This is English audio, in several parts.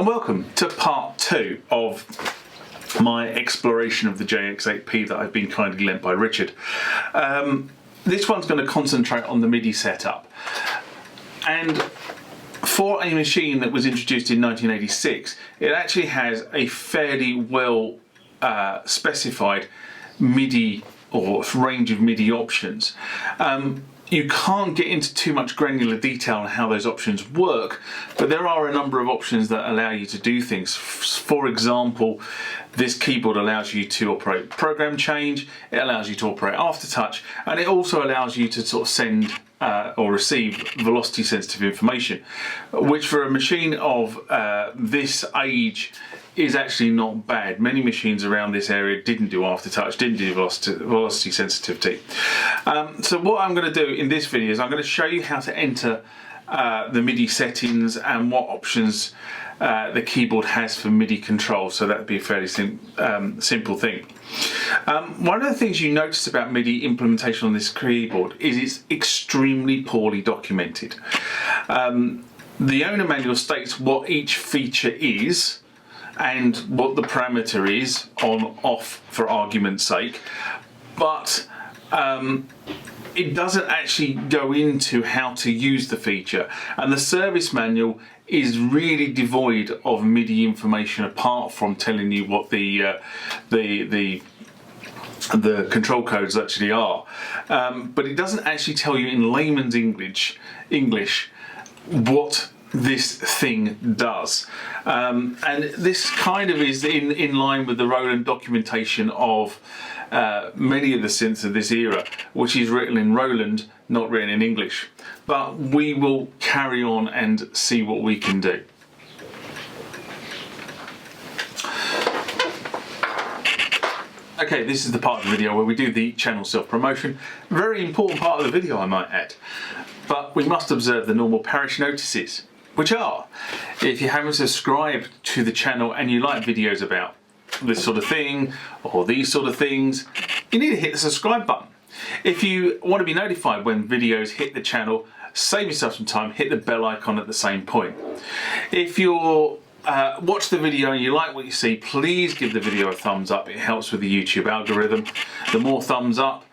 and welcome to part 2 of my exploration of the JX-8P that I've been kindly lent by Richard. This one's going to concentrate on the MIDI setup, and for a machine that was introduced in 1986, it actually has a fairly well specified MIDI or range of MIDI options. You can't get into too much granular detail on how those options work, but there are a number of options that allow you to do things. For example, this keyboard allows you to operate program change, it allows you to operate aftertouch, and it also allows you to sort of send or receive velocity sensitive information, which for a machine of this age is actually not bad. Many machines around this area didn't do aftertouch, didn't do velocity sensitivity. So what I'm going to do in this video is I'm going to show you how to enter the MIDI settings and what options the keyboard has for MIDI control. So that would be a fairly simple thing. One of the things you notice about MIDI implementation on this keyboard is it's extremely poorly documented. The owner manual states what each feature is and what the parameter is on off for argument's sake, but it doesn't actually go into how to use the feature, and the service manual is really devoid of MIDI information apart from telling you what the control codes actually are, but it doesn't actually tell you in layman's English what this thing does, and this kind of is in line with the Roland documentation of many of the synths of this era, which is written in Roland, not written in English. But we will carry on and see what we can do. Okay, this is the part of the video where we do the channel self-promotion. Very important part of the video, I might add. But we must observe the normal parish notices, which are, if you haven't subscribed to the channel and you like videos about this sort of thing or these sort of things, you need to hit the subscribe button. If you want to be notified when videos hit the channel, save yourself some time, hit the bell icon at the same point. If you're watch the video and you like what you see, please give the video a thumbs up. It helps with the YouTube algorithm. The more thumbs up,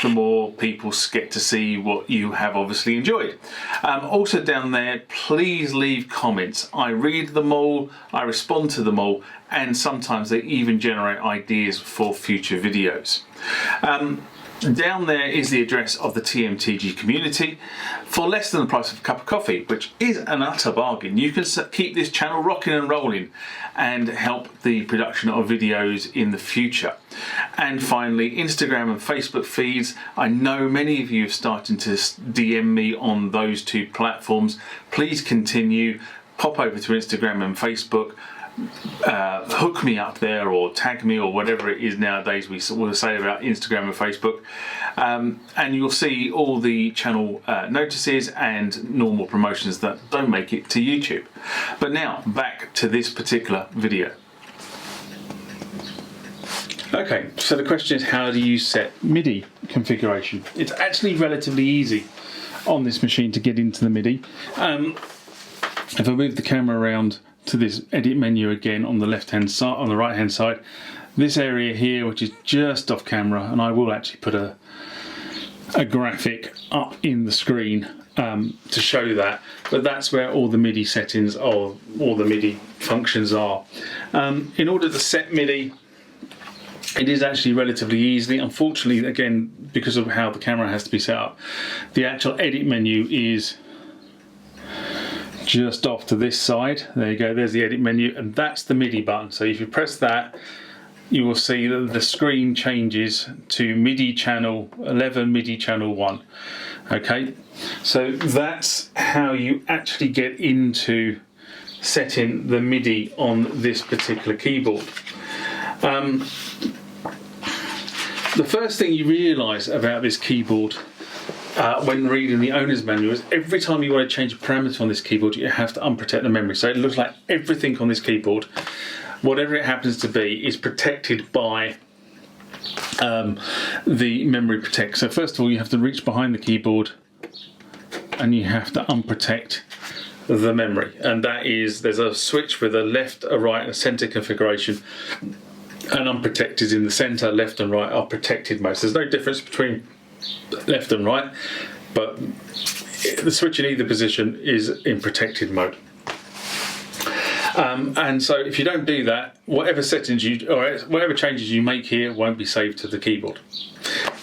the more people get to see what you have obviously enjoyed. Also down there, please leave comments. I read them all, I respond to them all, and sometimes they even generate ideas for future videos. Down there is the address of the TMTG community. For less than the price of a cup of coffee, which is an utter bargain, you can keep this channel rocking and rolling and help the production of videos in the future. And finally, Instagram and Facebook feeds. I know many of you have started to DM me on those two platforms. Please continue. Pop over to Instagram and Facebook. Hook me up there or tag me or whatever it is nowadays we will say about Instagram and Facebook, and you'll see all the channel notices and normal promotions that don't make it to YouTube. But now back to this particular video. Okay, so the question is, how do you set MIDI configuration? It's actually relatively easy on this machine to get into the MIDI. If I move the camera around to this edit menu again on the left hand side, on the right hand side, this area here, which is just off camera, and I will actually put a graphic up in the screen to show that, but that's where all the MIDI settings or all the MIDI functions are. In order to set MIDI, it is actually relatively easy. Unfortunately, again, because of how the camera has to be set up, the actual edit menu is just off to this side. There you go, there's the edit menu, and that's the MIDI button. So if you press that, you will see that the screen changes to MIDI channel 11, MIDI channel 1. Okay, so that's how you actually get into setting the MIDI on this particular keyboard. The first thing you realise about this keyboard when reading the owner's manual is every time you want to change a parameter on this keyboard, you have to unprotect the memory. So it looks like everything on this keyboard, whatever it happens to be, is protected by the memory protect. So first of all, you have to reach behind the keyboard and you have to unprotect the memory, and that is there's a switch with a left, a right, and a center configuration, and unprotected in the center. Left and right are protected modes. There's no difference between left and right, but the switch in either position is in protected mode. And so if you don't do that, whatever settings or whatever changes you make here won't be saved to the keyboard.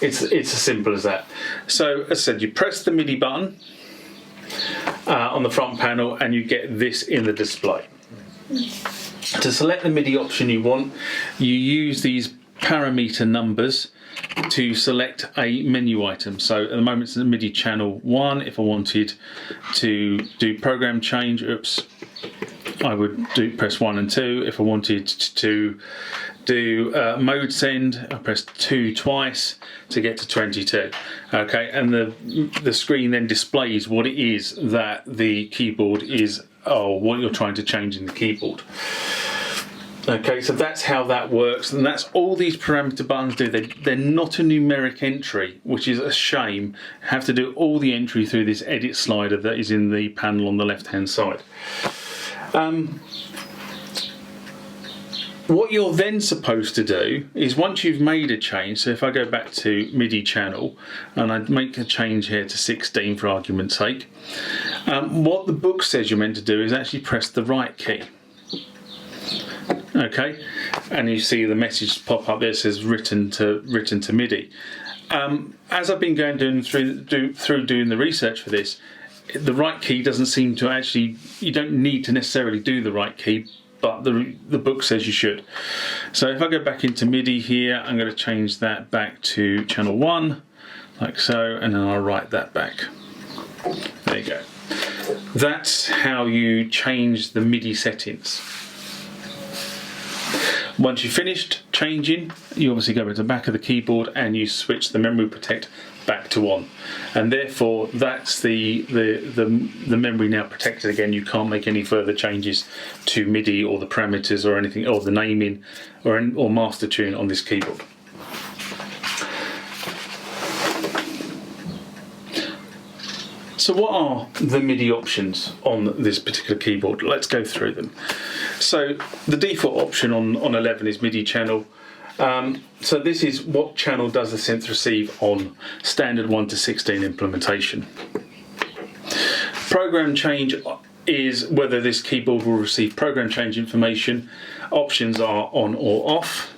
It's as simple as that. So as I said, you press the MIDI button on the front panel and you get this in the display. To select the MIDI option you want, you use these parameter numbers to select a menu item. So at the moment it's the MIDI channel 1. If I wanted to do program change, I would press 1 and 2. If I wanted to do mode send, I press 2 twice to get to 22. Okay, and the screen then displays what it is that the keyboard is, or what you're trying to change in the keyboard. Okay, so that's how that works, and that's all these parameter buttons do. They're not a numeric entry, which is a shame. You have to do all the entry through this edit slider that is in the panel on the left hand side. What you're then supposed to do is, once you've made a change, so if I go back to MIDI channel and I make a change here to 16 for argument's sake, what the book says you're meant to do is actually press the right key. Okay, and you see the message pop up there, says written to MIDI. As I've been through doing the research for this, the right key doesn't seem to actually, you don't need to necessarily do the right key, but the book says you should. So if I go back into MIDI here, I'm going to change that back to channel 1, like so, and then I'll write that back. There you go. That's how you change the MIDI settings. Once you've finished changing, you obviously go to the back of the keyboard and you switch the memory protect back to on, and therefore that's the memory now protected again. You can't make any further changes to MIDI or the parameters or anything, or the naming or master tune on this keyboard. So what are the MIDI options on this particular keyboard? Let's go through them. So the default option on 11 is MIDI channel. So this is what channel does the synth receive on standard 1 to 16 implementation. Program change is whether this keyboard will receive program change information. Options are on or off.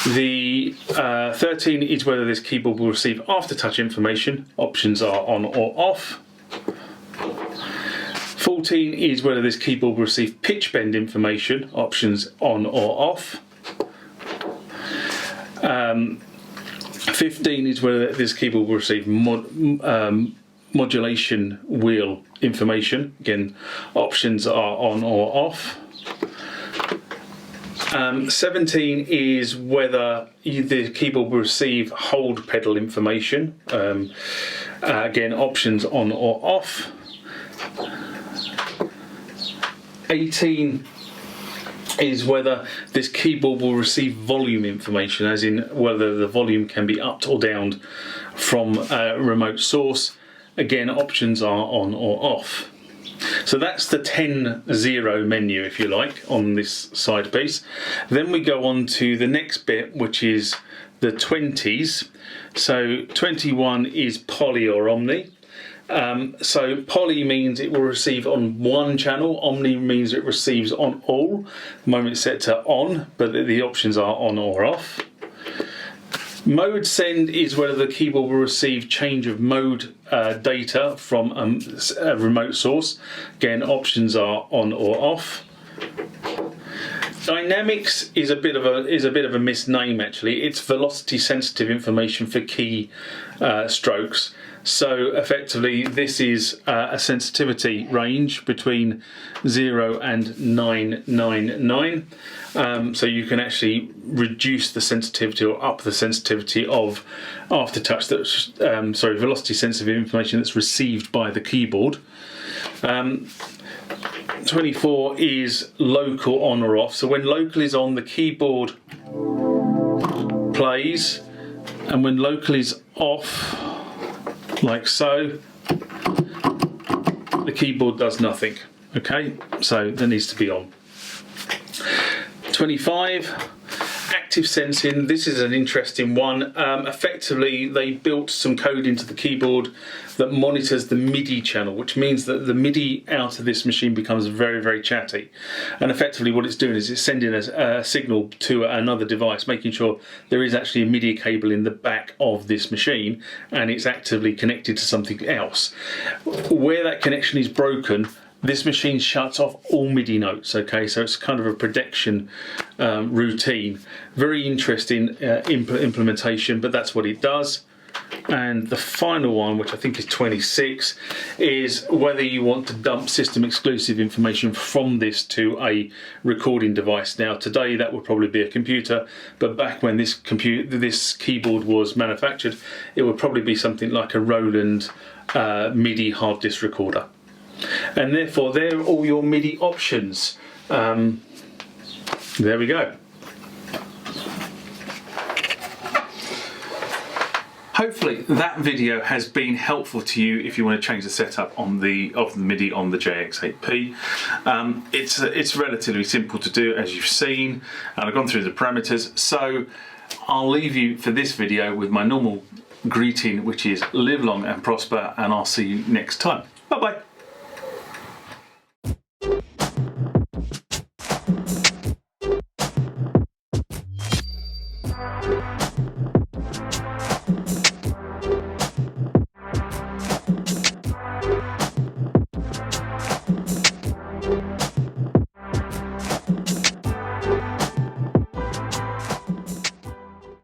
The 13 is whether this keyboard will receive aftertouch information. Options are on or off. 14 is whether this keyboard will receive pitch bend information. Options on or off. 15 is whether this keyboard will receive modulation wheel information. Again, options are on or off. 17 is whether the keyboard will receive hold pedal information. Again, options on or off. 18 is whether this keyboard will receive volume information, as in whether the volume can be upped or downed from a remote source. Again, options are on or off. So that's the 10-0 menu, if you like, on this side piece. Then we go on to the next bit, which is the 20s. So 21 is poly or omni. So poly means it will receive on one channel, omni means it receives on all. At the moment it's set to on, but the options are on or off. Mode send is whether the keyboard will receive change of mode data from a remote source. Again, options are on or off. Dynamics is a bit of a misname actually. It's velocity sensitive information for key strokes. So effectively this is a sensitivity range between 0 and 999. So you can actually reduce the sensitivity or up the sensitivity of aftertouch, velocity sensitive information that's received by the keyboard. 24 is local on or off. So when local is on, the keyboard plays, and when local is off, like so, the keyboard does nothing. Okay, so that needs to be on. 25. Active sensing. This is an interesting one. Effectively, they built some code into the keyboard that monitors the MIDI channel, which means that the MIDI out of this machine becomes very, very chatty. And effectively what it's doing is it's sending a signal to another device, making sure there is actually a MIDI cable in the back of this machine and it's actively connected to something else. Where that connection is broken, this machine shuts off all MIDI notes, okay, so it's kind of a protection routine. Very interesting implementation, but that's what it does. And the final one, which I think is 26, is whether you want to dump system exclusive information from this to a recording device. Now today that would probably be a computer, but back when this keyboard was manufactured, it would probably be something like a Roland MIDI hard disk recorder. And therefore there are all your MIDI options. There we go. Hopefully that video has been helpful to you if you want to change the setup of the MIDI on the JX-8P. It's relatively simple to do, as you've seen, and I've gone through the parameters. So I'll leave you for this video with my normal greeting, which is live long and prosper, and I'll see you next time. Bye bye.